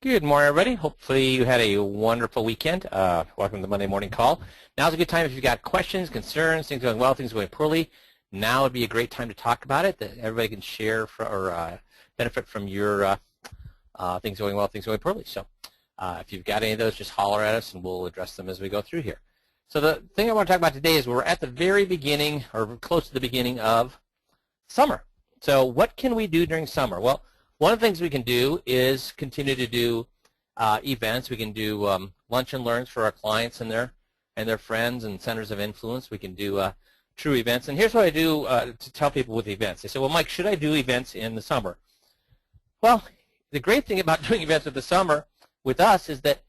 Good morning, everybody. Hopefully you had a wonderful weekend. Welcome to the Monday morning call. Now's a good time if you've got questions, concerns, things going well, things going poorly. Now would be a great time to talk about it, that everybody can share or benefit from your things going well, things going poorly. So if you've got any of those, just holler at us and we'll address them as we go through here. So the thing I want to talk about today is we're at the very beginning or close to the beginning of summer. So what can we do during summer? Well, one of the things we can do is continue to do events. We can do lunch and learns for our clients and their friends and centers of influence. We can do true events. And here's what I do to tell people with events. They say, well, Mike, should I do events in the summer? Well, the great thing about doing events in the summer with us is that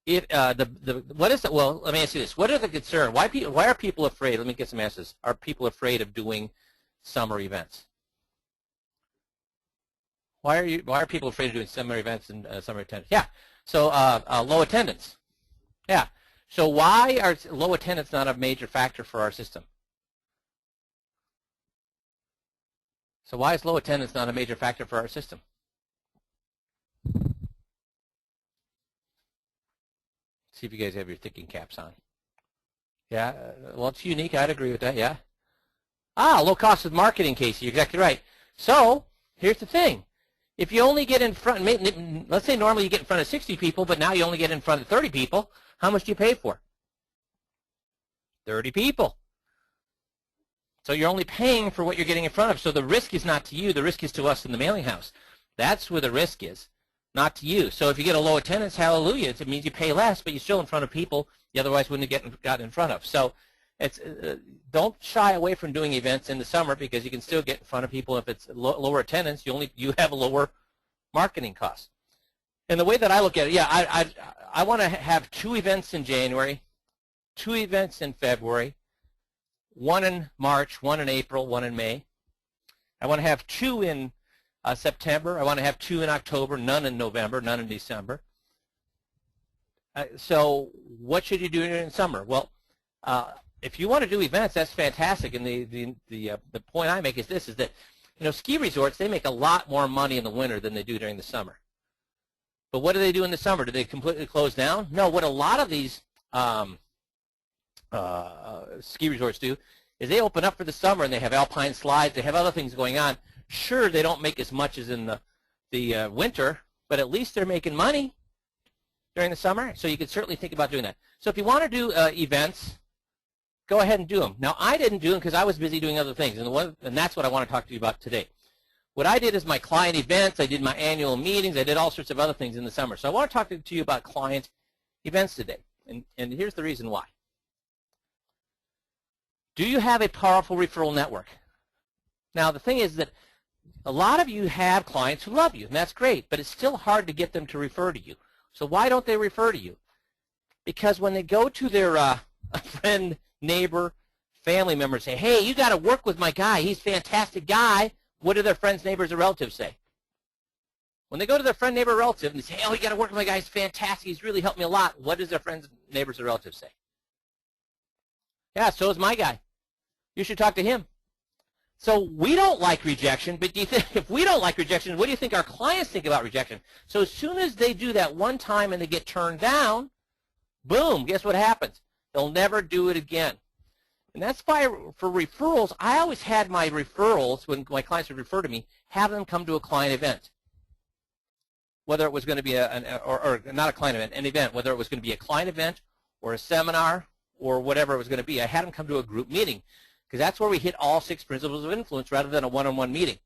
what is it? Well, let me ask you this. What are the concerns? Why are people afraid? Let me get some answers. Are people afraid of doing summer events? Why are people afraid of doing summer events and summer attendance? Yeah, so low attendance. Yeah, so why are low attendance not a major factor for our system? So why is low attendance not a major factor for our system? See if you guys have your thinking caps on. Yeah, well, it's unique. I'd agree with that, yeah. Low cost of marketing, Casey. You're exactly right. So here's the thing. If you only get in front, let's say normally you get in front of 60 people, but now you only get in front of 30 people, how much do you pay for? 30 people. So you're only paying for what you're getting in front of. So the risk is not to you. The risk is to us in the mailing house. That's where the risk is, not to you. So if you get a low attendance, hallelujah, it means you pay less, but you're still in front of people you otherwise wouldn't have gotten in front of. So it's don't shy away from doing events in the summer because you can still get in front of people. If it's lower attendance, you have a lower marketing cost. And the way that I look at it, yeah, I want to have 2 events in January, 2 events in February, 1 in March, 1 in April, 1 in May. I want to have 2 in September. I want to have 2 in October, none in November, none in December. So what should you do in summer? Well, if you want to do events, that's fantastic. And the point I make is this: is that ski resorts, they make a lot more money in the winter than they do during the summer. But what do they do in the summer? Do they completely close down? No. What a lot of these ski resorts do is they open up for the summer and they have alpine slides. They have other things going on. Sure, they don't make as much as in the winter, but at least they're making money during the summer. So you could certainly think about doing that. So if you want to do events, go ahead and do them. Now, I didn't do them because I was busy doing other things, and that's what I want to talk to you about today. What I did is my client events. I did my annual meetings. I did all sorts of other things in the summer. So I want to talk to you about client events today, and here's the reason why. Do you have a powerful referral network? Now, the thing is that a lot of you have clients who love you, and that's great, but it's still hard to get them to refer to you. So why don't they refer to you? Because when they go to their friend, neighbor, family member, say, hey, you got to work with my guy. He's a fantastic guy. What do their friends, neighbors, or relatives say? When they go to their friend, neighbor, relative, and they say, oh, you got to work with my guy. He's fantastic. He's really helped me a lot. What does their friends, neighbors, or relatives say? Yeah, so is my guy. You should talk to him. So we don't like rejection, but do you think, if we don't like rejection, what do you think our clients think about rejection? So as soon as they do that one time and they get turned down, boom, guess what happens? They'll never do it again. And that's why for referrals, I always had my referrals, when my clients would refer to me, have them come to a client event. Whether it was going to be or not a client event, an event, whether it was going to be a client event or a seminar or whatever it was going to be, I had them come to a group meeting because that's where we hit all 6 principles of influence rather than a one-on-one meeting.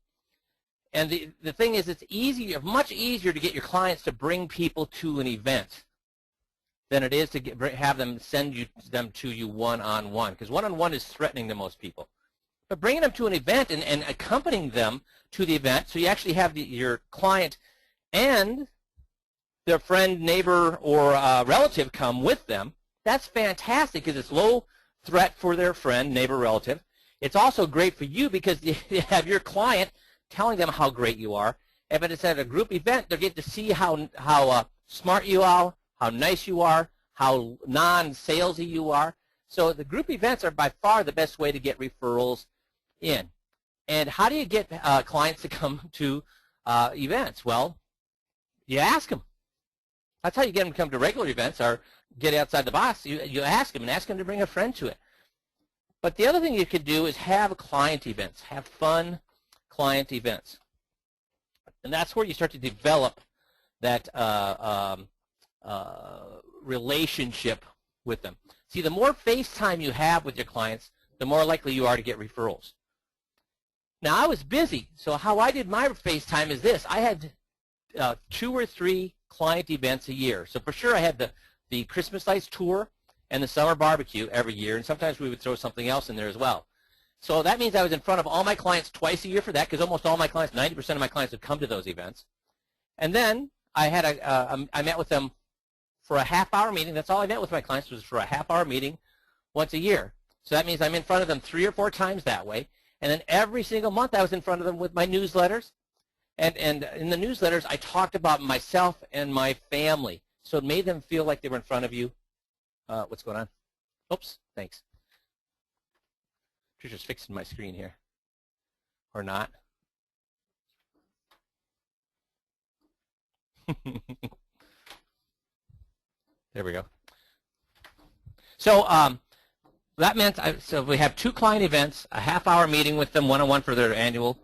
And the thing is, it's easier, much easier to get your clients to bring people to an event than it is to have them send them to you one-on-one, because one-on-one is threatening to most people. But bringing them to an event and accompanying them to the event, so you actually have your client and their friend, neighbor, or relative come with them, that's fantastic because it's low threat for their friend, neighbor, relative. It's also great for you because you have your client telling them how great you are. If it's at a group event, they'll get to see how smart you are, how nice you are, how non-salesy you are. So the group events are by far the best way to get referrals in. And how do you get clients to come to events? Well, you ask them. That's how you get them to come to regular events, or get outside the box. You ask them, and ask them to bring a friend to it. But the other thing you could do is have client events, have fun client events. And that's where you start to develop that relationship with them. See, the more face time you have with your clients, the more likely you are to get referrals. Now, I was busy, so how I did my face time is this. I had 2 or 3 client events a year. So for sure I had the Christmas lights tour and the summer barbecue every year, and sometimes we would throw something else in there as well. So that means I was in front of all my clients twice a year for that, because almost all my clients, 90% of my clients, would come to those events. And then I had I met with them for a half-hour meeting. That's all I met with my clients, was for a half-hour meeting once a year. So that means I'm in front of them 3 or 4 times that way. And then every single month I was in front of them with my newsletters. And in the newsletters, I talked about myself and my family. So it made them feel like they were in front of you. What's going on? Oops, thanks. Trisha's fixing my screen here. Or not. There we go. So that meant, so we have 2 client events, a half-hour meeting with them one-on-one for their annual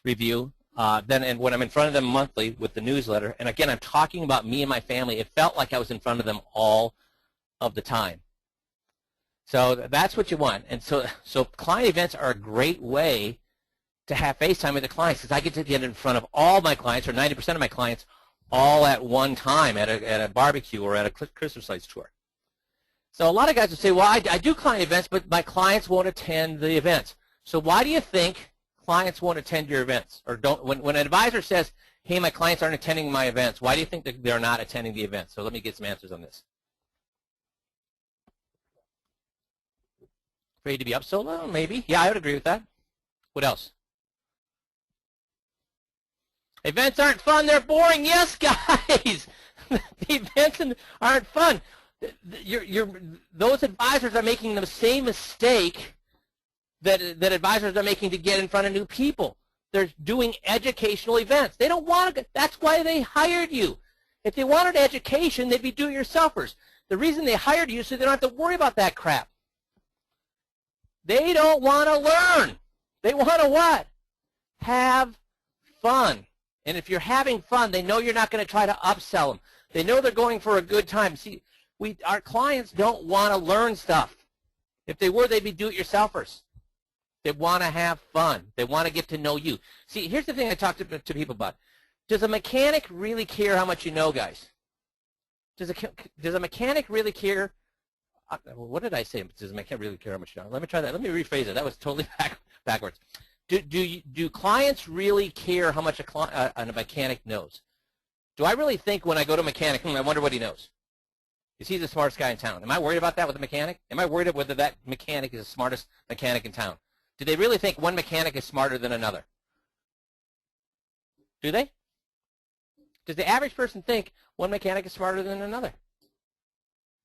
review. And when I'm in front of them monthly with the newsletter, and again, I'm talking about me and my family, it felt like I was in front of them all of the time. So that's what you want. And so client events are a great way to have FaceTime with the clients, because I get to get in front of all my clients, or 90% of my clients, all at one time at a barbecue or at a Christmas lights tour. So a lot of guys will say, well, I do client events, but my clients won't attend the events. So why do you think clients won't attend your events? Or don't? When an advisor says, hey, my clients aren't attending my events, why do you think that they're not attending the events? So let me get some answers on this. Afraid to be upsold? Well, maybe. Yeah, I would agree with that. What else? Events aren't fun, they're boring. Yes, guys. The events aren't fun. Those advisors are making the same mistake that advisors are making to get in front of new people. They're doing educational events. They don't want to. That's why they hired you. If they wanted education, they'd be do-it-yourselfers. The reason they hired you is so they don't have to worry about that crap. They don't want to learn. They want to what? Have fun. And if you're having fun, they know you're not going to try to upsell them. They know they're going for a good time. See, our clients don't want to learn stuff. If they were, they'd be do-it-yourselfers. They want to have fun. They want to get to know you. See, here's the thing I talk to people about. Does a mechanic really care how much you know, guys? Does a mechanic really care? What did I say? Does a mechanic really care how much you know? Let me try that. Let me rephrase it. That was totally backwards. Do clients really care how much a mechanic knows? Do I really think when I go to a mechanic, I wonder what he knows? Is he the smartest guy in town? Am I worried about that with a mechanic? Am I worried about whether that mechanic is the smartest mechanic in town? Do they really think one mechanic is smarter than another? Do they? Does the average person think one mechanic is smarter than another?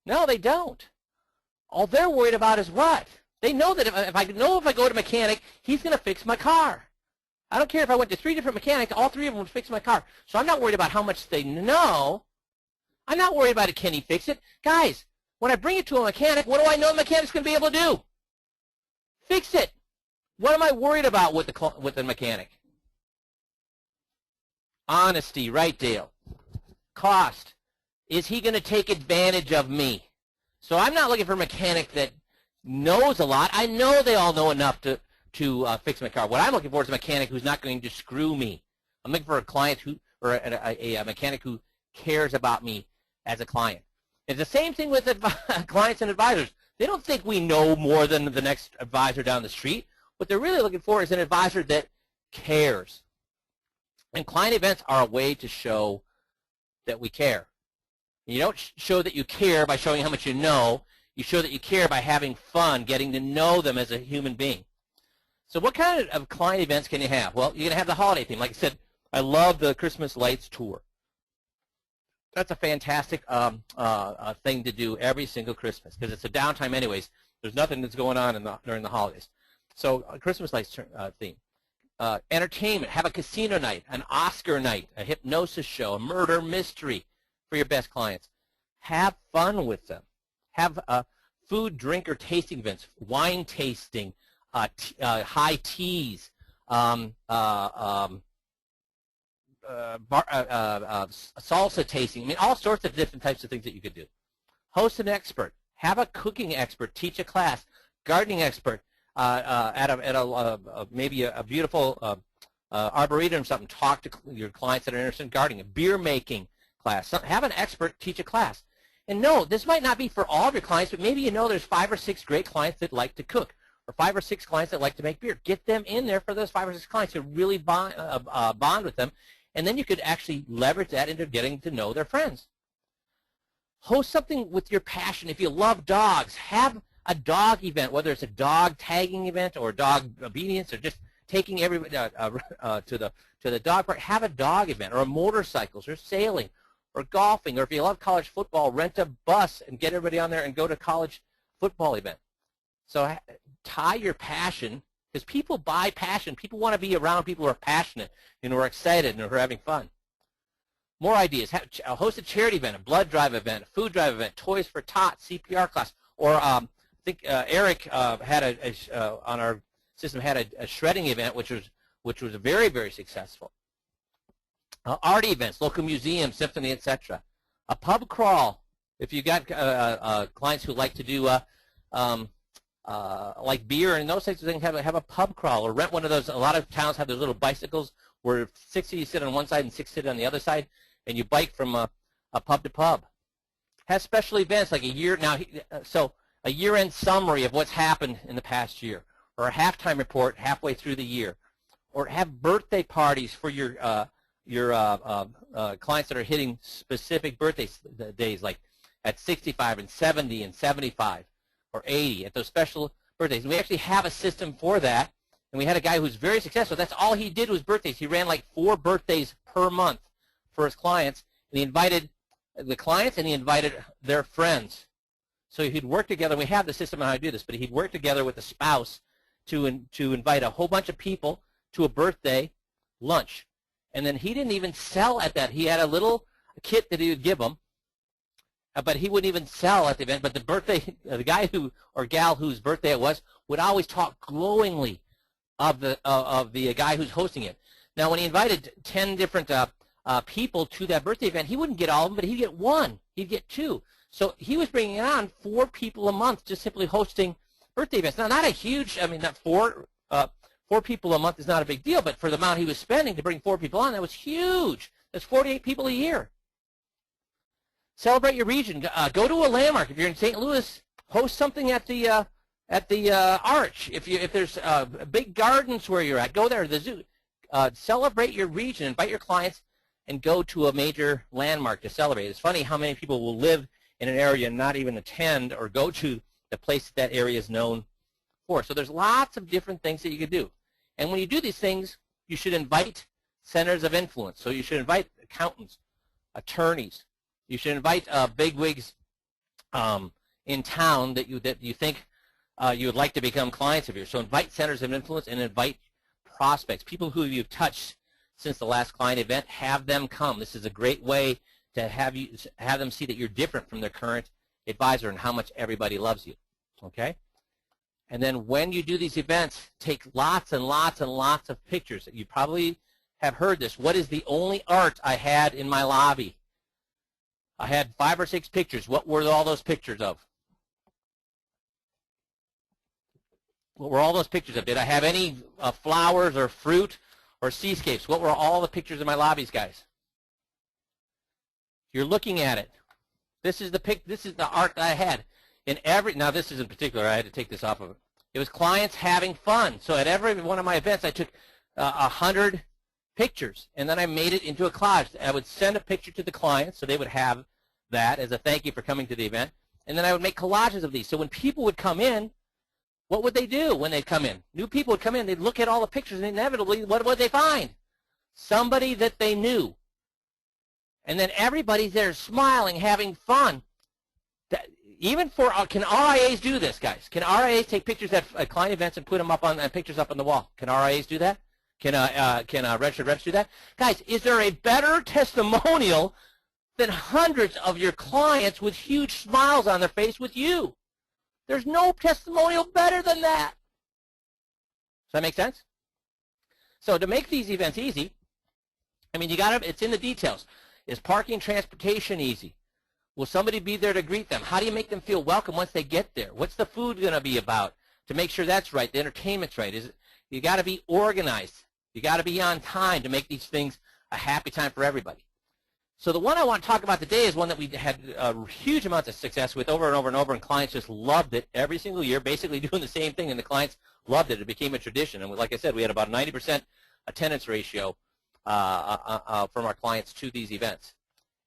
No, they don't. All they're worried about is what? They know that if I go to a mechanic, he's going to fix my car. I don't care if I went to 3 different mechanics, all 3 of them would fix my car. So I'm not worried about how much they know. I'm not worried about it, can he fix it? Guys, when I bring it to a mechanic, what do I know a mechanic's going to be able to do? Fix it. What am I worried about with the mechanic? Honesty, right, Dale? Cost. Is he going to take advantage of me? So I'm not looking for a mechanic that knows a lot. I know they all know enough to fix my car. What I'm looking for is a mechanic who's not going to screw me. I'm looking for a client or a mechanic who cares about me as a client. It's the same thing with clients and advisors. They don't think we know more than the next advisor down the street. What they're really looking for is an advisor that cares. And client events are a way to show that we care. You don't show that you care by showing how much you know. You show that you care by having fun, getting to know them as a human being. So what kind of client events can you have? Well, you're going to have the holiday theme. Like I said, I love the Christmas lights tour. That's a fantastic thing to do every single Christmas, because it's a downtime anyways. There's nothing that's going on during the holidays. So a Christmas lights theme. Entertainment. Have a casino night, an Oscar night, a hypnosis show, a murder mystery. for your best clients. Have fun with them. Have food, drink, or tasting events, wine tasting, high teas, salsa tasting. I mean, all sorts of different types of things that you could do. Host an expert. Have a cooking expert teach a class. Gardening expert maybe a beautiful arboretum or something. Talk to your clients that are interested in gardening. A beer making class. Have an expert teach a class. And no, this might not be for all of your clients, but maybe you know there's 5 or 6 great clients that like to cook, or 5 or 6 clients that like to make beer. Get them in there for those 5 or 6 clients to really bond with them, and then you could actually leverage that into getting to know their friends. Host something with your passion. If you love dogs, have a dog event, whether it's a dog tagging event or dog obedience or just taking everybody to the dog park. Have a dog event, or a motorcycles, or sailing, or golfing, or if you love college football, rent a bus and get everybody on there and go to a college football event. So tie your passion, because people buy passion. People want to be around people who are passionate and who are excited and who are having fun. More ideas. Host a charity event, a blood drive event, a food drive event, Toys for Tots, CPR class, or I think Eric had on our system had a shredding event, which was very, very successful. Art events, local museums, symphony, etc. A pub crawl. If you got clients who like to do like beer and those types of things, have a pub crawl, or rent one of those. A lot of towns have those little bicycles where 6 of you sit on one side and 6 sit on the other side, and you bike from a pub to pub. Have special events like a year-end summary of what's happened in the past year, or a halftime report halfway through the year, or have birthday parties for your clients that are hitting specific birthday days, like at 65 and 70 and 75 or 80, at those special birthdays. And we actually have a system for that. And we had a guy who's very successful. That's all he did was birthdays. He ran like 4 birthdays per month for his clients. And he invited the clients and he invited their friends. So he'd work together. We have the system on how to do this, but he'd work together with a spouse to invite a whole bunch of people to a birthday lunch. And then he didn't even sell at that. He had a little kit that he would give them, but he wouldn't even sell at the event. But the guy who or gal whose birthday it was would always talk glowingly of the guy who's hosting it. Now, when he invited 10 different people to that birthday event, he wouldn't get all of them, but he'd get 1. He'd get 2. So he was bringing on 4 people a month just simply hosting birthday events. Now, not a huge, I mean, not 4 people a month is not a big deal, but for the amount he was spending to bring 4 people on, that was huge. That's 48 people a year. Celebrate your region. Go to a landmark. If you're in St. Louis, host something at the Arch. If there's big gardens where you're at, go there. The zoo. Celebrate your region. Invite your clients and go to a major landmark to celebrate. It's funny how many people will live in an area and not even attend or go to the place that area is known for. So there's lots of different things that you could do. And when you do these things, you should invite centers of influence. So you should invite accountants, attorneys. You should invite bigwigs in town that you think you would like to become clients of yours. So invite centers of influence and invite prospects, people who you've touched since the last client event. Have them come. This is a great way to have them see that you're different from their current advisor and how much everybody loves you. Okay? And then when you do these events, take lots and lots and lots of pictures. You probably have heard this. What is the only art I had in my lobby? I had 5 or 6 pictures. What were all those pictures of? What were all those pictures of? Did I have any flowers or fruit or seascapes? What were all the pictures in my lobbies, guys? You're looking at it. This is the art that I had. Now this is in particular, I had to take this off of it. It was clients having fun. So at every one of my events, I took 100 pictures, and then I made it into a collage. I would send a picture to the clients, so they would have that as a thank you for coming to the event, and then I would make collages of these. So when people would come in, what would they do when they'd come in? New people would come in, they'd look at all the pictures, and inevitably, what would they find? Somebody that they knew. And then everybody's there smiling, having fun. Even for, can RIAs do this, guys? Can RIAs take pictures at client events and put them up on pictures up on the wall? Can RIAs do that? Can registered reps do that? Guys, is there a better testimonial than hundreds of your clients with huge smiles on their face with you. There's no testimonial better than that. Does that make sense? So to make these events easy, I mean, it's in the details. Is parking and transportation easy? Will somebody be there to greet them? How do you make them feel welcome once they get there? What's the food going to be about to make sure that's right, the entertainment's right? You got to be organized. You got to be on time to make these things a happy time for everybody. So the one I want to talk about today is one that we had huge amounts of success with over and over and over, and clients just loved it every single year, basically doing the same thing, and the clients loved it. It became a tradition. And like I said, we had about a 90% attendance ratio from our clients to these events.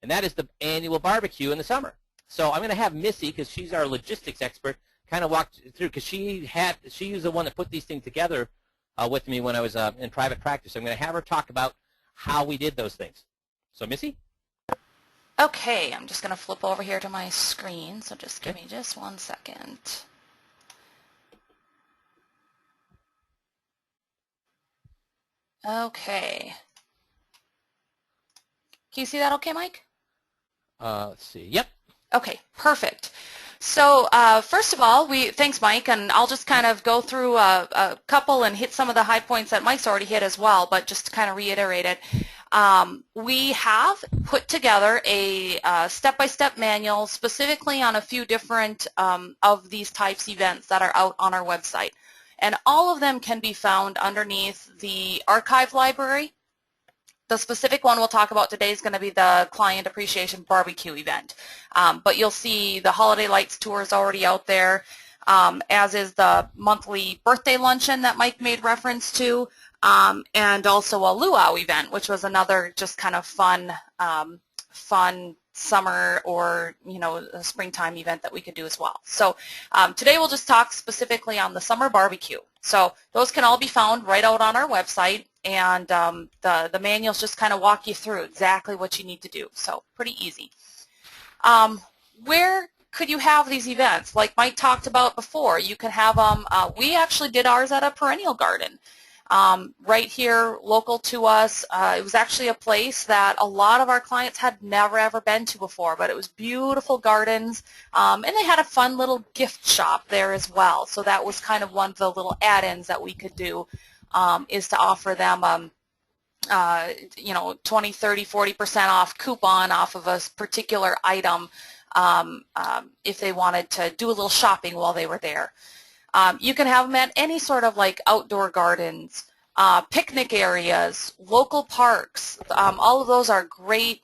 And that is the annual barbecue in the summer. So I'm going to have Missy, because she's our logistics expert, kind of walk through, because she was the one that put these things together with me when I was in private practice. I'm going to have her talk about how we did those things. So Missy? Okay, I'm just going to flip over here to my screen, so just give me just 1 second. Okay. Can you see that okay, Mike? Let's see. Yep. Okay, perfect. So first of all, thanks, Mike, and I'll just kind of go through a couple and hit some of the high points that Mike's already hit as well, but just to kind of reiterate it. We have put together a step-by-step manual specifically on a few different of these types events that are out on our website. And all of them can be found underneath the archive library. The specific one we'll talk about today is going to be the Client Appreciation Barbecue event. But you'll see the Holiday Lights tour is already out there, as is the monthly birthday luncheon that Mike made reference to, and also a luau event, which was another just kind of fun summer or a springtime event that we could do as well. So today we'll just talk specifically on the summer barbecue. So those can all be found right out on our website, and the manuals just kind of walk you through exactly what you need to do. So pretty easy. Where could you have these events? Like Mike talked about before, you can have them. We actually did ours at a perennial garden. Right here, local to us. It was actually a place that a lot of our clients had never ever been to before, but it was beautiful gardens, and they had a fun little gift shop there as well. So that was kind of one of the little add-ins that we could do, is to offer them 20, 30, 40% off coupon off of a particular item if they wanted to do a little shopping while they were there. You can have them at any sort of like outdoor gardens, picnic areas, local parks. All of those are great,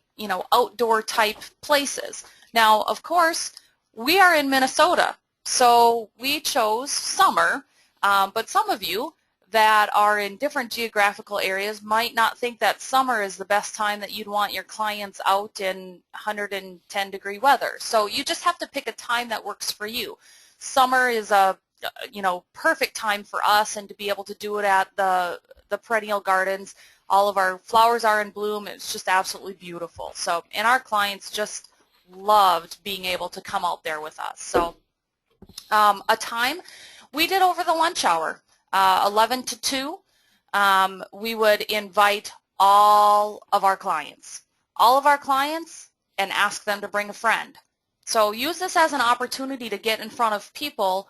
outdoor type places. Now, of course, we are in Minnesota, so we chose summer, but some of you that are in different geographical areas might not think that summer is the best time that you'd want your clients out in 110-degree weather. So you just have to pick a time that works for you. Summer is a perfect time for us, and to be able to do it at the perennial gardens. All of our flowers are in bloom. It's just absolutely beautiful. So, and our clients just loved being able to come out there with us. So a time we did over the lunch hour, 11 to 2, we would invite all of our clients, and ask them to bring a friend. So use this as an opportunity to get in front of people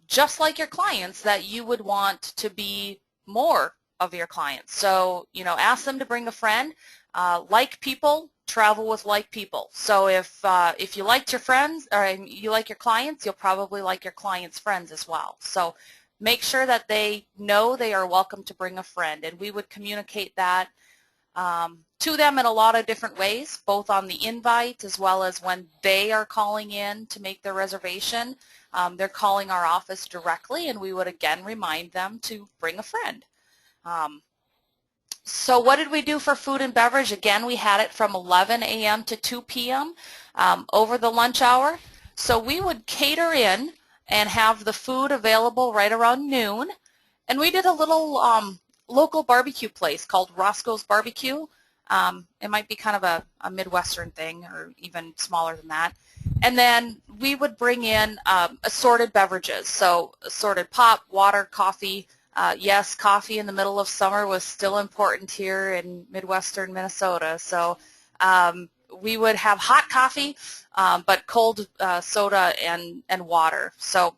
just like your clients that you would want to be more of your clients. So, ask them to bring a friend. Like people, travel with like people. So if you liked your friends, or you like your clients, you'll probably like your clients' friends as well. So make sure that they know they are welcome to bring a friend, and we would communicate that to them in a lot of different ways, both on the invite as well as when they are calling in to make their reservation. They're calling our office directly, and we would again remind them to bring a friend. So what did we do for food and beverage? Again, we had it from 11 a.m. to 2 p.m. Over the lunch hour. So we would cater in and have the food available right around noon. And we did a little local barbecue place called Roscoe's Barbecue. It might be kind of a Midwestern thing, or even smaller than that. And then we would bring in assorted beverages, so assorted pop, water, coffee. Yes, coffee in the middle of summer was still important here in Midwestern Minnesota. So we would have hot coffee, but cold soda and water. So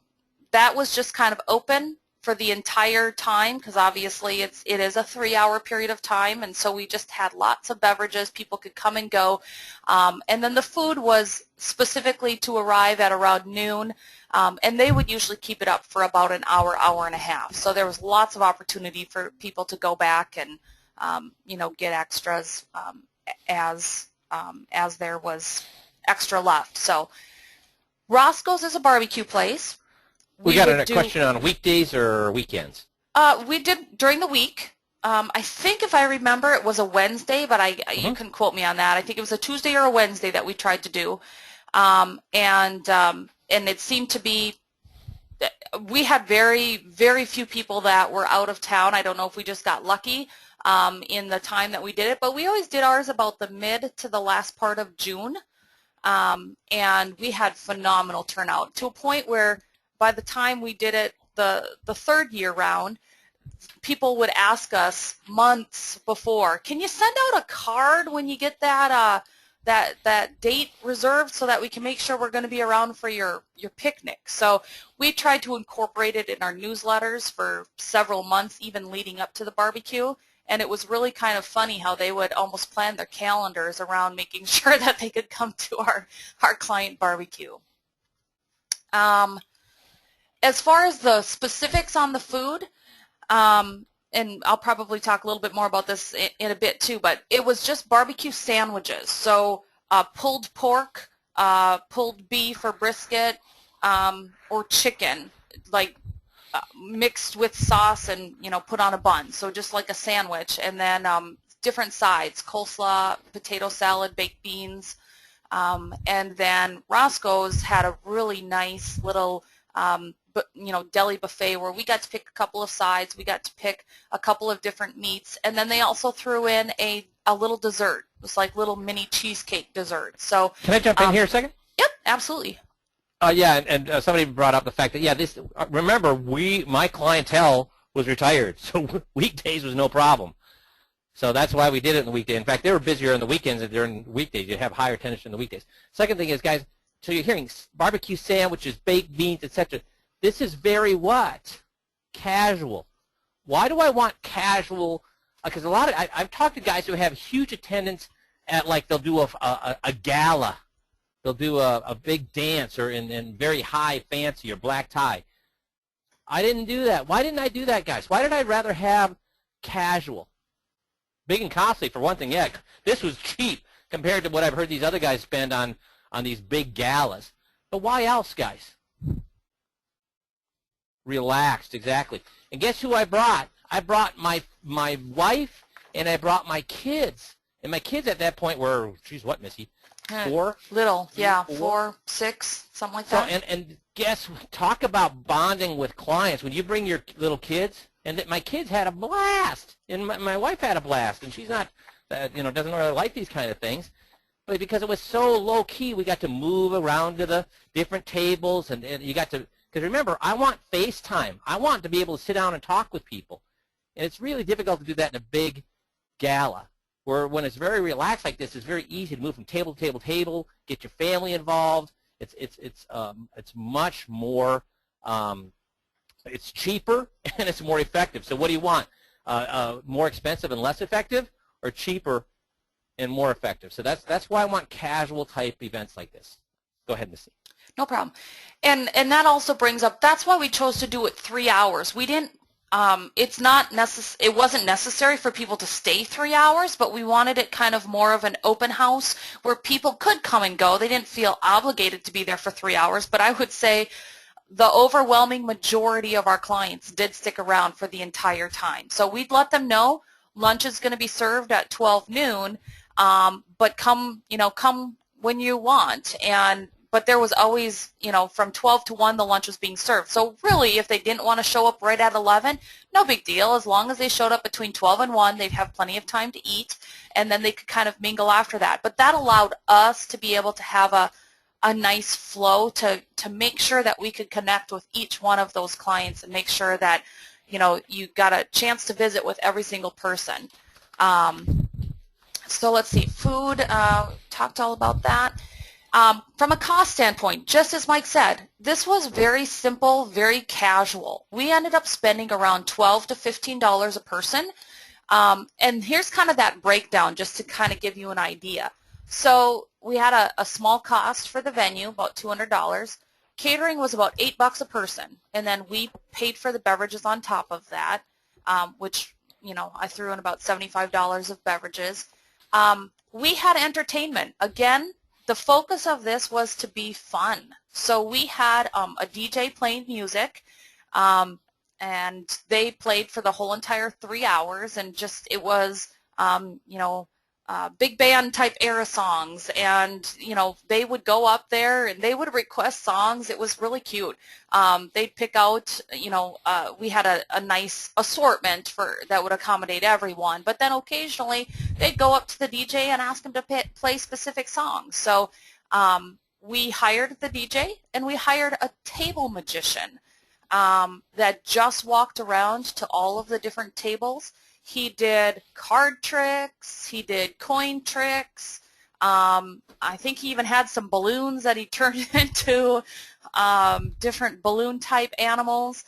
that was just kind of open for the entire time, because obviously it is a 3-hour period of time, and so we just had lots of beverages. People could come and go, and then the food was specifically to arrive at around noon, and they would usually keep it up for about an hour, hour and a half. So there was lots of opportunity for people to go back and get extras as there was extra left. So Roscoe's is a barbecue place. We got a question on weekdays or weekends? We did during the week. I think if I remember it was a Wednesday, but you can quote me on that. I think it was a Tuesday or a Wednesday that we tried to do. And it seemed to be, we had very, very few people that were out of town. I don't know if we just got lucky in the time that we did it, but we always did ours about the mid to the last part of June. And we had phenomenal turnout, to a point where by the time we did it the third year round, people would ask us months before, can you send out a card when you get that that date reserved so that we can make sure we're going to be around for your picnic? So we tried to incorporate it in our newsletters for several months, even leading up to the barbecue. And it was really kind of funny how they would almost plan their calendars around making sure that they could come to our client barbecue. As far as the specifics on the food, and I'll probably talk a little bit more about this in a bit too, but it was just barbecue sandwiches. So pulled pork, pulled beef or brisket, or chicken, like mixed with sauce and put on a bun. So just like a sandwich, and then different sides: coleslaw, potato salad, baked beans, and then Roscoe's had a really nice little deli buffet where we got to pick a couple of sides, we got to pick a couple of different meats, and then they also threw in a little dessert. It was like little mini cheesecake dessert. So can I jump in here a second? Yep, absolutely. Yeah, and somebody brought up the fact that remember, my clientele was retired, so weekdays was no problem. So that's why we did it in the weekday. In fact, they were busier on the weekends than during weekdays. You'd have higher attendance in the weekdays. Second thing is, guys, so you're hearing barbecue sandwiches, baked beans, etc. This is very what? Casual. Why do I want casual? Because I've talked to guys who have huge attendance at, like, they'll do a gala. They'll do a big dance or in very high fancy or black tie. I didn't do that. Why didn't I do that, guys? Why did I rather have casual? Big and costly, for one thing. Yeah, this was cheap compared to what I've heard these other guys spend on these big galas. But why else, guys? Relaxed, exactly. And guess who I brought? I brought my wife, and I brought my kids. And my kids at that point were, geez, what, Missy? 4? Little, yeah, 4, 6, something like that. So, and guess, talk about bonding with clients. When you bring your little kids, and my kids had a blast, and my wife had a blast, and she's not, doesn't really like these kind of things. But because it was so low-key, we got to move around to the different tables, and you got to, because remember, I want FaceTime. I want to be able to sit down and talk with people. And it's really difficult to do that in a big gala, where when it's very relaxed like this, it's very easy to move from table to table to table, get your family involved. It's much more, it's cheaper, and it's more effective. So what do you want? More expensive and less effective, or cheaper and more effective? So that's why I want casual type events like this. Go ahead, Missy. No problem. And that also brings up, that's why we chose to do it 3 hours. We didn't, it wasn't necessary for people to stay 3 hours, but we wanted it kind of more of an open house where people could come and go. They didn't feel obligated to be there for 3 hours, but I would say the overwhelming majority of our clients did stick around for the entire time. So we'd let them know lunch is going to be served at 12 noon, but come when you want. But there was always, from 12 to 1, the lunch was being served. So really, if they didn't want to show up right at 11, no big deal. As long as they showed up between 12 and 1, they'd have plenty of time to eat, and then they could kind of mingle after that. But that allowed us to be able to have a nice flow to make sure that we could connect with each one of those clients and make sure that, you got a chance to visit with every single person. So let's see, food, talked all about that. From a cost standpoint, just as Mike said, this was very simple, very casual. We ended up spending around $12 to $15 a person. And here's kind of that breakdown just to kind of give you an idea. So we had a small cost for the venue, about $200. Catering was about $8 a person, and then we paid for the beverages on top of that, which, you know, I threw in about $75 of beverages. We had entertainment. Again, the focus of this was to be fun. So we had a DJ playing music, and they played for the whole entire 3 hours, and just it was, you know, big band type era songs, and you know, they would go up there and they would request songs. It was really cute. They'd pick out, you know, we had a nice assortment for that would accommodate everyone, but then occasionally they'd go up to the DJ and ask them to play specific songs. So we hired the DJ and we hired a table magician that just walked around to all of the different tables. He did card tricks, he did coin tricks, I think he even had some balloons that he turned into different balloon type animals.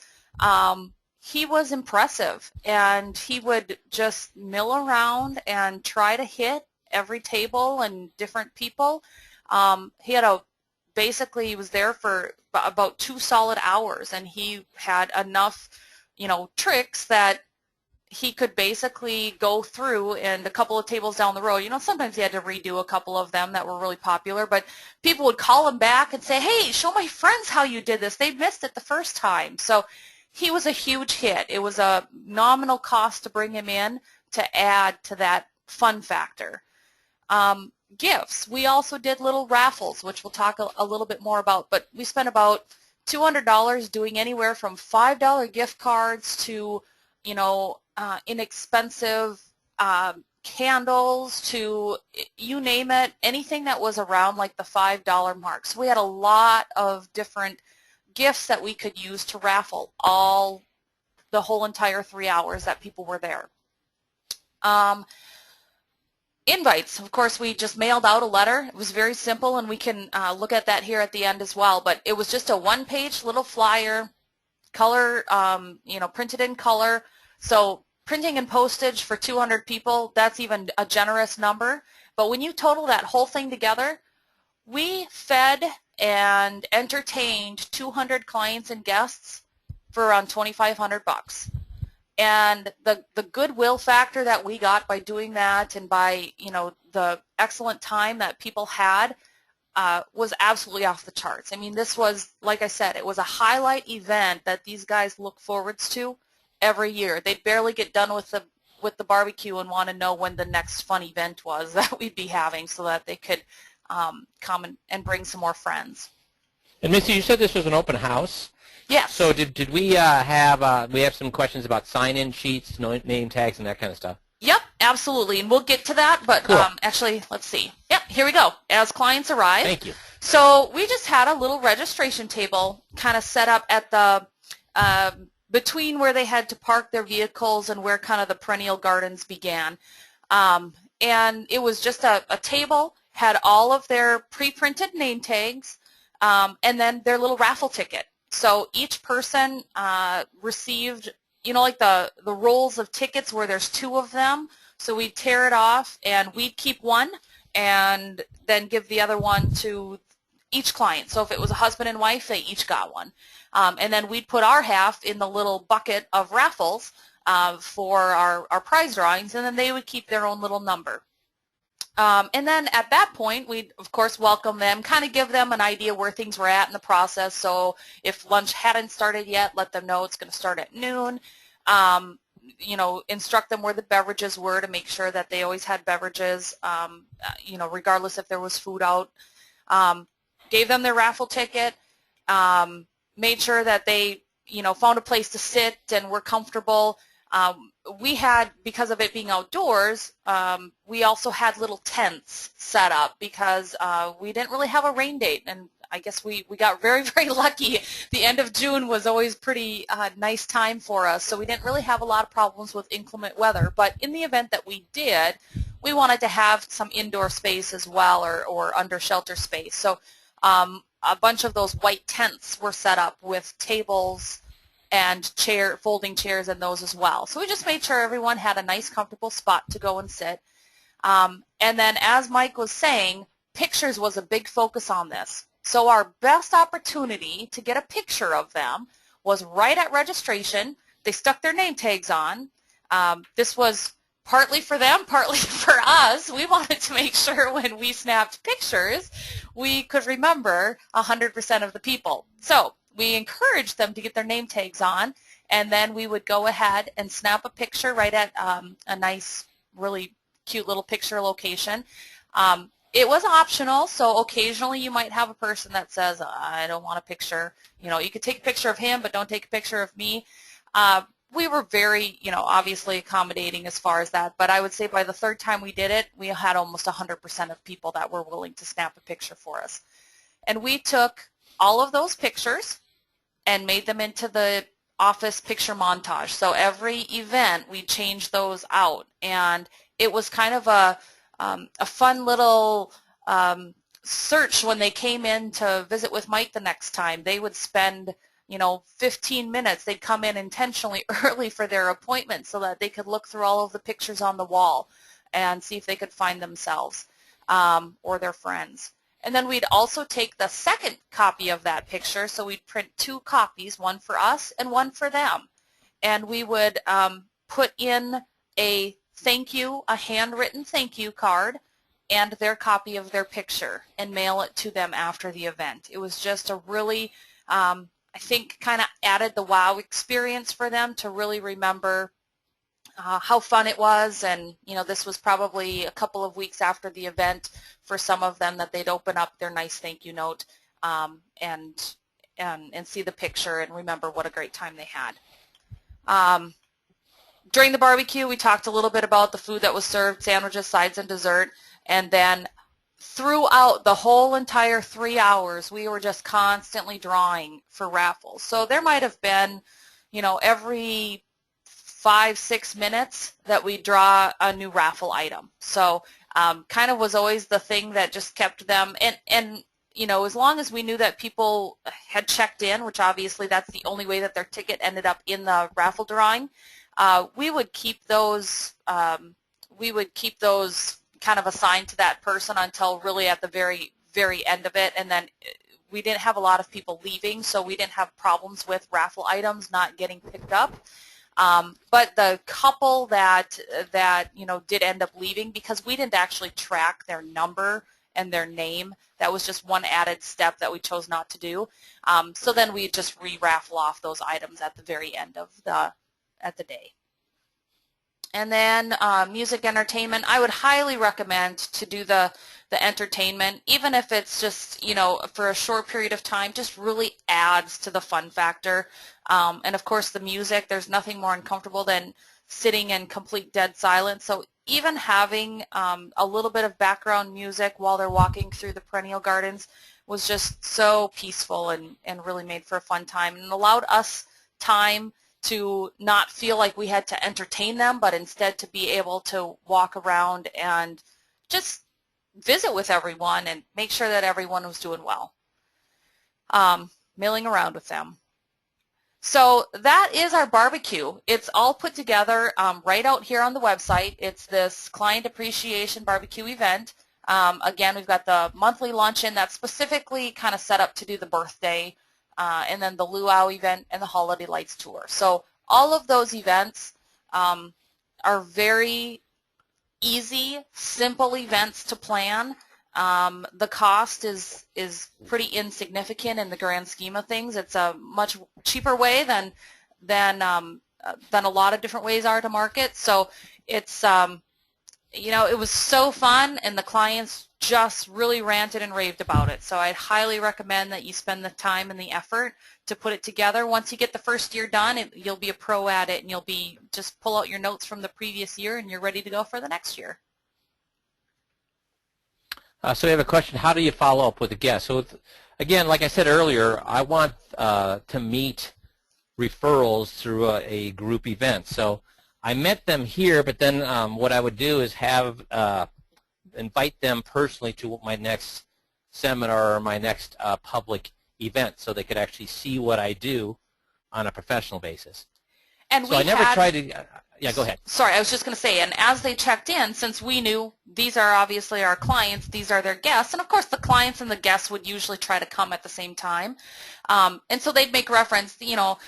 He was impressive, and he would just mill around and try to hit every table and different people. He had basically he was there for about 2 solid hours, and he had enough, you know, tricks that he could basically go through, and a couple of tables down the road, you know, sometimes he had to redo a couple of them that were really popular, but people would call him back and say, hey, show my friends how you did this. They missed it the first time. So he was a huge hit. It was a nominal cost to bring him in to add to that fun factor. Gifts. We also did little raffles, which we'll talk a little bit more about, but we spent about $200 doing anywhere from $5 gift cards to, you know, inexpensive candles to, you name it, anything that was around like the $5 mark. So we had a lot of different gifts that we could use to raffle the whole entire 3 hours that people were there. Invites, of course, we just mailed out a letter. It was very simple, and we can look at that here at the end as well, but it was just a one-page little flyer, color, you know, printed in color. So printing and postage for 200 people, that's even a generous number. But when you total that whole thing together, we fed and entertained 200 clients and guests for around $2,500. And the goodwill factor that we got by doing that, and by, you know, the excellent time that people had, was absolutely off the charts. I mean, this was, like I said, it was a highlight event that these guys look forwards to every year. They'd barely get done with the barbecue and want to know when the next fun event was that we'd be having, so that they could come and bring some more friends. And Missy, you said this was an open house. Yes. So did we have some questions about sign-in sheets, name tags, and that kind of stuff? Yep, absolutely, and we'll get to that, but cool. Actually, let's see. Yep, here we go. As clients arrive. Thank you. So we just had a little registration table kind of set up at the between where they had to park their vehicles and where kind of the perennial gardens began. And it was just a table, had all of their pre-printed name tags, and then their little raffle ticket. So each person received, you know, like the rolls of tickets where there's 2 of them. So we'd tear it off, and we'd keep one and then give the other one to each client. So if it was a husband and wife, they each got one. And then we'd put our half in the little bucket of raffles for our prize drawings, and then they would keep their own little number. And then at that point, we'd, of course, welcome them, kind of give them an idea where things were at in the process. So if lunch hadn't started yet, let them know it's going to start at noon. You know, instruct them where the beverages were to make sure that they always had beverages, you know, regardless if there was food out. Gave them their raffle ticket, made sure that they, you know, found a place to sit and were comfortable. We had, because of it being outdoors, we also had little tents set up because we didn't really have a rain date, and I guess we got very, very lucky. The end of June was always pretty nice time for us, so we didn't really have a lot of problems with inclement weather. But in the event that we did, we wanted to have some indoor space as well, or under shelter space. So a bunch of those white tents were set up with tables and folding chairs in those as well. So we just made sure everyone had a nice, comfortable spot to go and sit. And then, as Mike was saying, pictures was a big focus on this. So our best opportunity to get a picture of them was right at registration. They stuck their name tags on. This was partly for them, partly for us. We wanted to make sure when we snapped pictures, we could remember 100% of the people. So we encouraged them to get their name tags on, and then we would go ahead and snap a picture right at a nice, really cute little picture location. It was optional, so occasionally you might have a person that says, I don't want a picture. You know, you could take a picture of him, but don't take a picture of me. We were very, obviously accommodating as far as that, but I would say by the third time we did it, we had almost 100% of people that were willing to snap a picture for us. And we took all of those pictures and made them into the office picture montage. So every event, we changed those out, and it was kind of a fun little search when they came in to visit with Mike the next time. They would spend 15 minutes. They'd come in intentionally early for their appointment so that they could look through all of the pictures on the wall and see if they could find themselves or their friends. And then we'd also take the second copy of that picture, so we'd print 2 copies, one for us and one for them. And we would put in a thank you, a handwritten thank you card, and their copy of their picture, and mail it to them after the event. It was just a really, I think, kind of added the wow experience for them to really remember how fun it was. And this was probably a couple of weeks after the event for some of them that they'd open up their nice thank you note and see the picture and remember what a great time they had. During the barbecue, we talked a little bit about the food that was served, sandwiches, sides, and dessert, and then throughout the whole entire 3 hours, we were just constantly drawing for raffles. So there might have been, every 5-6 minutes that we draw a new raffle item. So kind of was always the thing that just kept them, and as long as we knew that people had checked in, which obviously that's the only way that their ticket ended up in the raffle drawing, we would keep those kind of assigned to that person until really at the very, very end of it. And then we didn't have a lot of people leaving, so we didn't have problems with raffle items not getting picked up. But the couple that did end up leaving, because we didn't actually track their number and their name, that was just one added step that we chose not to do. So then we just re-raffle off those items at the very end of the day. And then music entertainment, I would highly recommend to do the entertainment, even if it's just, for a short period of time, just really adds to the fun factor. And of course the music, there's nothing more uncomfortable than sitting in complete dead silence. So even having a little bit of background music while they're walking through the perennial gardens was just so peaceful and really made for a fun time, and allowed us time to not feel like we had to entertain them, but instead to be able to walk around and just visit with everyone and make sure that everyone was doing well, milling around with them. So that is our barbecue. It's all put together right out here on the website. It's this client appreciation barbecue event. Again, we've got the monthly luncheon that's specifically kind of set up to do the birthday, and then the luau event and the holiday lights tour. So all of those events are very easy, simple events to plan. The cost is pretty insignificant in the grand scheme of things. It's a much cheaper way than a lot of different ways are to market. So it's it was so fun, and the clients just really ranted and raved about it. So I'd highly recommend that you spend the time and the effort to put it together. Once you get the first year done, you'll be a pro at it, and you'll be just pull out your notes from the previous year, and you're ready to go for the next year. So we have a question, how do you follow up with a guest? So again, like I said earlier, I want to meet referrals through a group event. So I met them here, but then what I would do is have invite them personally to my next seminar or my next public event so they could actually see what I do on a professional basis. And so I never tried to, yeah, go ahead. Sorry, I was just going to say, and as they checked in, since we knew these are obviously our clients, these are their guests, and of course the clients and the guests would usually try to come at the same time. And so they'd make reference, you know,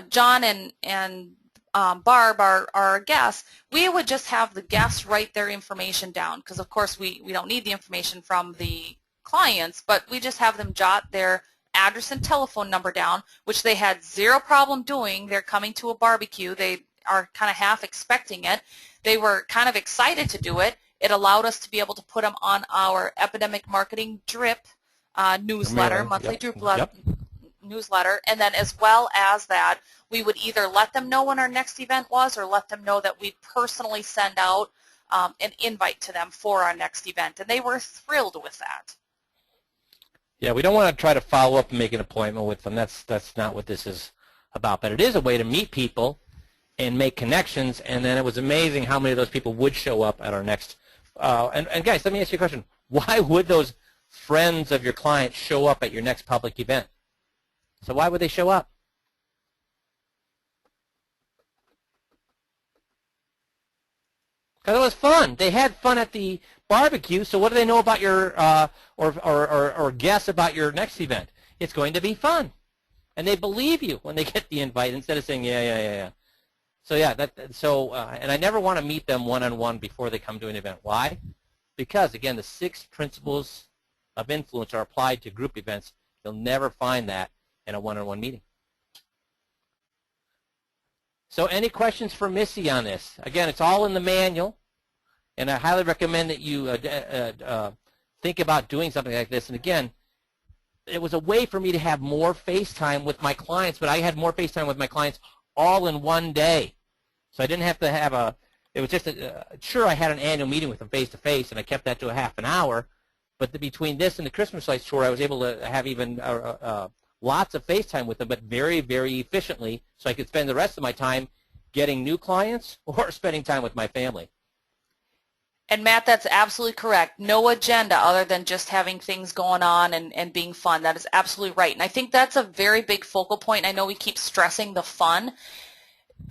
John and Barb are our guests. We would just have the guests write their information down because, of course, we don't need the information from the clients, but we just have them jot their address and telephone number down, which they had zero problem doing. They're coming to a barbecue. They are kind of half expecting it. They were kind of excited to do it. It allowed us to be able to put them on our Epidemic Marketing Drip newsletter, monthly drip newsletter, and then as well as that, we would either let them know when our next event was or let them know that we'd personally send out an invite to them for our next event, and they were thrilled with that. Yeah, we don't want to try to follow up and make an appointment with them. That's not what this is about. But it is a way to meet people and make connections. And then it was amazing how many of those people would show up at our next. And guys, let me ask you a question. Why would those friends of your client show up at your next public event? So why would they show up? Because it was fun. They had fun at the barbecue, so what do they know about your or guess about your next event? It's going to be fun, and they believe you when they get the invite instead of saying yeah. So yeah, and I never want to meet them one-on-one before they come to an event. Why? Because again, the 6 principles of influence are applied to group events. You'll never find that in a one-on-one meeting. So any questions for Missy on this? Again, it's all in the manual, and I highly recommend that you think about doing something like this. And again, it was a way for me to have more FaceTime with my clients, but I had more FaceTime with my clients all in one day. So I didn't have to have it was just, sure, I had an annual meeting with them face-to-face, and I kept that to a half an hour, but between this and the Christmas Lights tour, I was able to have even lots of FaceTime with them, but very, very efficiently, so I could spend the rest of my time getting new clients or spending time with my family. And Matt, that's absolutely correct. No agenda other than just having things going on and being fun. That is absolutely right. And I think that's a very big focal point. I know we keep stressing the fun.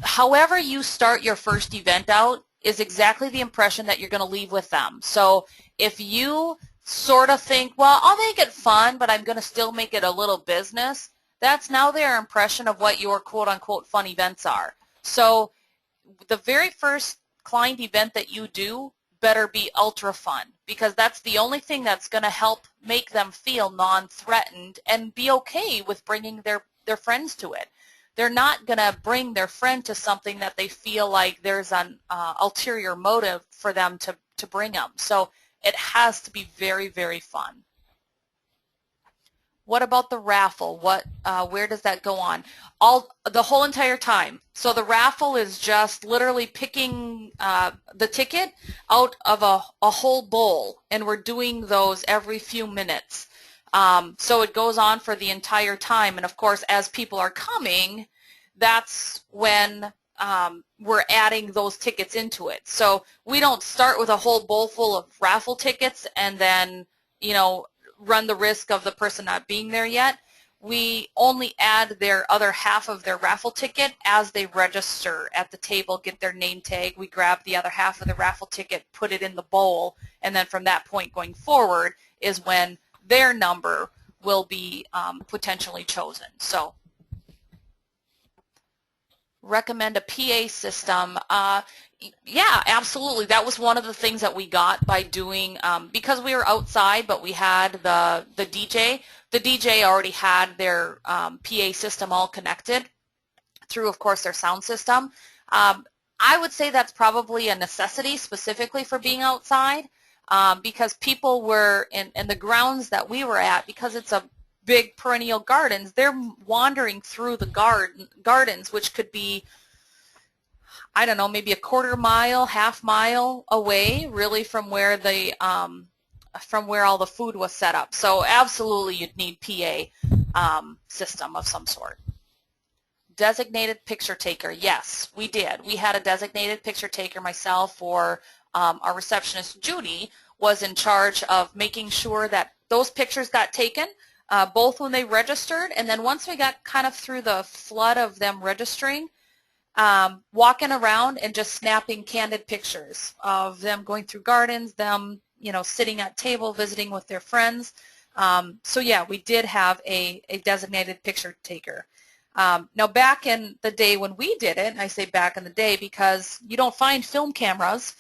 However you start your first event out is exactly the impression that you're going to leave with them. So if you sort of think, well, I'll make it fun, but I'm going to still make it a little business, that's now their impression of what your quote-unquote fun events are. So the very first client event that you do better be ultra fun, because that's the only thing that's going to help make them feel non-threatened and be okay with bringing their friends to it. They're not going to bring their friend to something that they feel like there's an ulterior motive for them to bring them. So it has to be very, very fun. What about the raffle? Where does that go on? The whole entire time. So the raffle is just literally picking the ticket out of a whole bowl, and we're doing those every few minutes. So it goes on for the entire time, and of course, as people are coming, that's when we're adding those tickets into it. So we don't start with a whole bowl full of raffle tickets and then, run the risk of the person not being there yet. We only add their other half of their raffle ticket as they register at the table, get their name tag. We grab the other half of the raffle ticket, put it in the bowl, and then from that point going forward is when their number will be potentially chosen. So recommend a PA system. Yeah, absolutely. That was one of the things that we got by doing, because we were outside, but we had the DJ. The DJ already had their PA system all connected through, of course, their sound system. I would say that's probably a necessity specifically for being outside, because people were in the grounds that we were at, because it's a big perennial gardens, they're wandering through the gardens, which could be, I don't know, maybe a quarter mile, half mile away, really, from where from where all the food was set up. So absolutely, you'd need PA system of some sort. Designated picture taker. Yes, we did. We had a designated picture taker. Myself or our receptionist, Judy, was in charge of making sure that those pictures got taken, both when they registered, and then once we got kind of through the flood of them registering, walking around and just snapping candid pictures of them going through gardens, them, you know, sitting at table, visiting with their friends. So yeah, we did have a designated picture taker. Now back in the day when we did it, and I say back in the day because you don't find film cameras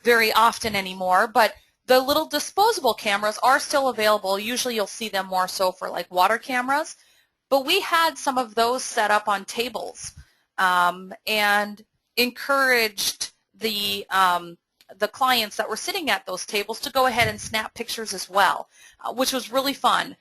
very often anymore, but the little disposable cameras are still available. Usually you'll see them more so for like water cameras, but we had some of those set up on tables and encouraged the clients that were sitting at those tables to go ahead and snap pictures as well, which was really fun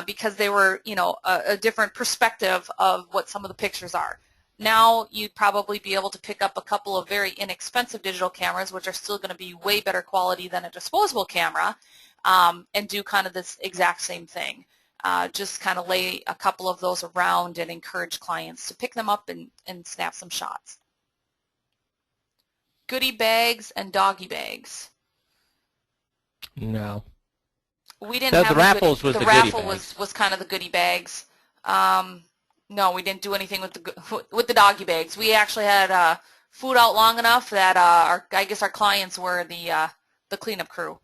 because they were, you know, a different perspective of what some of the pictures are. Now you'd probably be able to pick up a couple of very inexpensive digital cameras, which are still going to be way better quality than a disposable camera, and do kind of this exact same thing. Just kind of lay a couple of those around and encourage clients to pick them up and snap some shots. Goodie bags and doggy bags. No. We didn't have the raffles was the the raffle goodie bags. was kind of the goodie bags. No, we didn't do anything with the doggy bags. We actually had food out long enough that I guess our clients were the cleanup crew.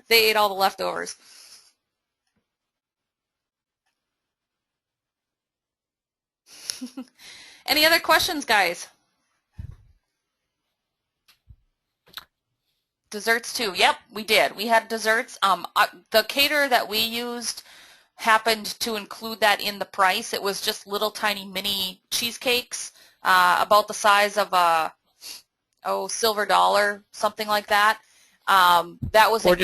They ate all the leftovers. Any other questions, guys? Desserts too. Yep, we did. We had desserts. The caterer that we used happened to include that in the price. It was just little tiny mini cheesecakes, about the size of a silver dollar, something like that. That was included.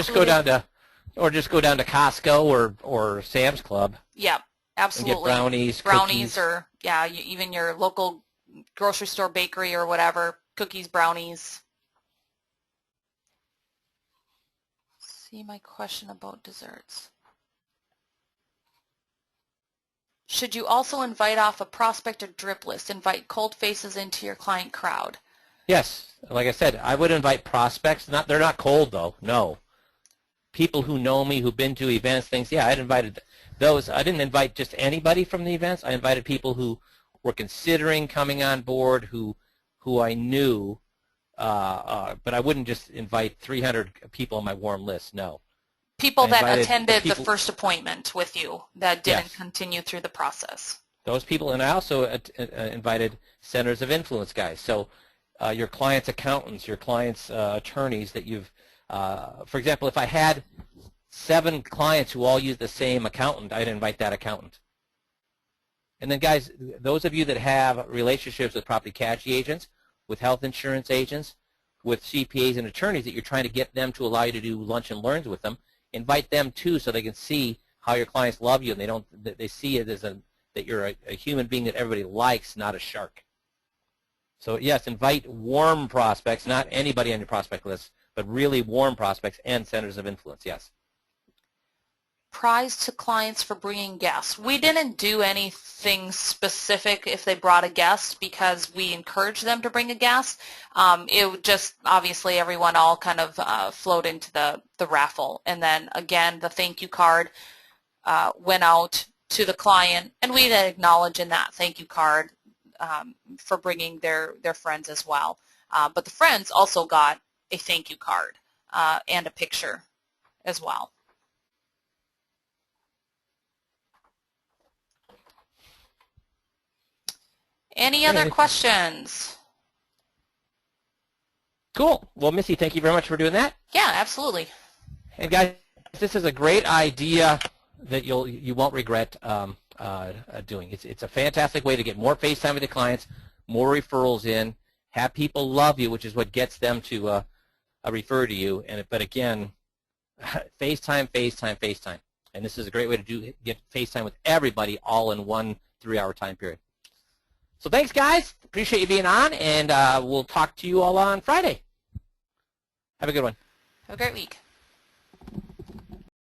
Just go down to Costco or Sam's Club. Yep, absolutely. And get brownies, cookies. Or yeah, even your local grocery store bakery or whatever, cookies, brownies. See my question about desserts. Should you also invite off a prospect or drip list? Invite cold faces into your client crowd? Yes, like I said, I would invite prospects. They're not cold though. No, people who know me, who've been to events, things. Yeah, I'd invited those. I didn't invite just anybody from the events. I invited people who were considering coming on board, who I knew. But I wouldn't just invite 300 people on my warm list, no. People that attended the first appointment with you that didn't continue through the process. Those people, and I also invited centers of influence guys. So your clients' accountants, your clients' attorneys that you've, for example, if I had 7 clients who all use the same accountant, I'd invite that accountant. And then guys, those of you that have relationships with property casualty agents, with health insurance agents, with CPAs and attorneys that you're trying to get them to allow you to do lunch and learns with them, invite them too so they can see how your clients love you and they see it as that you're a human being that everybody likes, not a shark. So yes, invite warm prospects, not anybody on your prospect list, but really warm prospects and centers of influence, yes. Prize to clients for bringing guests. We didn't do anything specific if they brought a guest because we encouraged them to bring a guest. It would just, obviously, everyone all kind of flowed into the raffle. And then, again, the thank you card went out to the client, and we'd acknowledge in that thank you card for bringing their friends as well. But the friends also got a thank you card and a picture as well. Any other questions? Cool. Well, Missy, thank you very much for doing that. Yeah, absolutely. And guys, this is a great idea that you won't regret doing. It's a fantastic way to get more face time with the clients, more referrals in, have people love you, which is what gets them to refer to you. But again, FaceTime, FaceTime, FaceTime. And this is a great way to get FaceTime with everybody all in one 3-hour time period. So thanks, guys. Appreciate you being on, and we'll talk to you all on Friday. Have a good one. Have a great week.